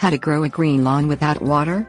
How to grow a green lawn without water?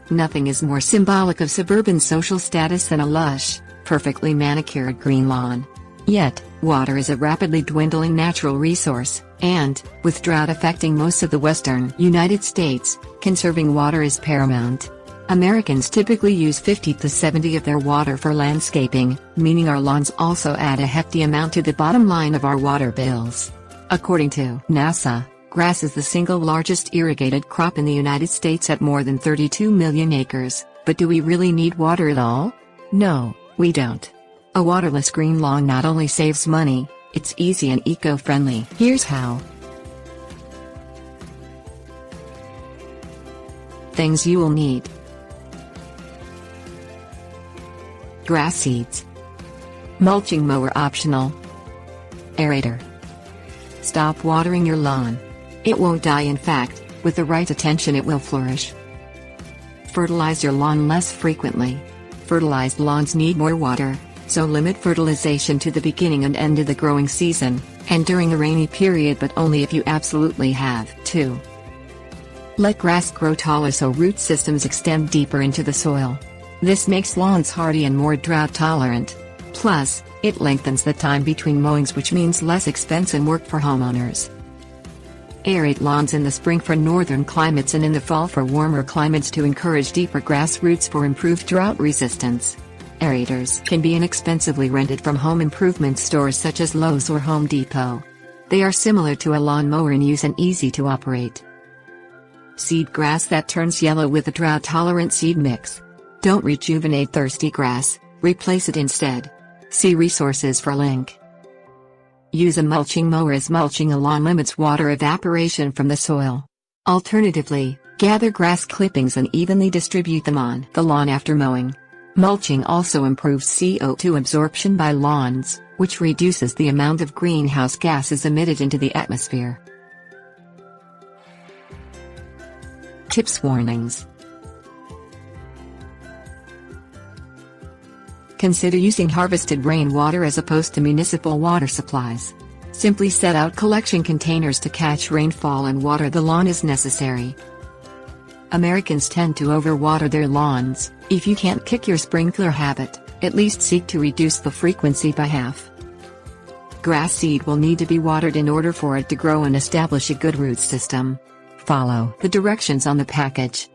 Nothing is more symbolic of suburban social status than a lush, perfectly manicured green lawn. Yet, water is a rapidly dwindling natural resource, and, with drought affecting most of the western United States, conserving water is paramount. Americans typically use 50 to 70% of their water for landscaping, meaning our lawns also add a hefty amount to the bottom line of our water bills. According to NASA, grass is the single largest irrigated crop in the United States at more than 32 million acres, but do we really need water at all? No, we don't. A waterless green lawn not only saves money, it's easy and eco-friendly. Here's how. Things you will need. Grass seeds. Mulching mower optional. Aerator. Stop watering your lawn. It won't die, in fact, with the right attention it will flourish. Fertilize your lawn less frequently. Fertilized lawns need more water, so limit fertilization to the beginning and end of the growing season, and during the rainy period, but only if you absolutely have to. Let grass grow taller so root systems extend deeper into the soil. This makes lawns hardy and more drought tolerant. Plus, it lengthens the time between mowings, which means less expense and work for homeowners. Aerate lawns in the spring for northern climates and in the fall for warmer climates to encourage deeper grass roots for improved drought resistance. Aerators can be inexpensively rented from home improvement stores such as Lowe's or Home Depot. They are similar to a lawn mower in use and easy to operate. Seed grass that turns yellow with a drought-tolerant seed mix. Don't rejuvenate thirsty grass, replace it instead. See resources for link. Use a mulching mower, as mulching a lawn limits water evaporation from the soil. Alternatively, gather grass clippings and evenly distribute them on the lawn after mowing. Mulching also improves CO2 absorption by lawns, which reduces the amount of greenhouse gases emitted into the atmosphere. Tips. Warnings. Consider using harvested rainwater as opposed to municipal water supplies. Simply set out collection containers to catch rainfall and water the lawn as necessary. Americans tend to overwater their lawns. If you can't kick your sprinkler habit, at least seek to reduce the frequency by half. Grass seed will need to be watered in order for it to grow and establish a good root system. Follow the directions on the package.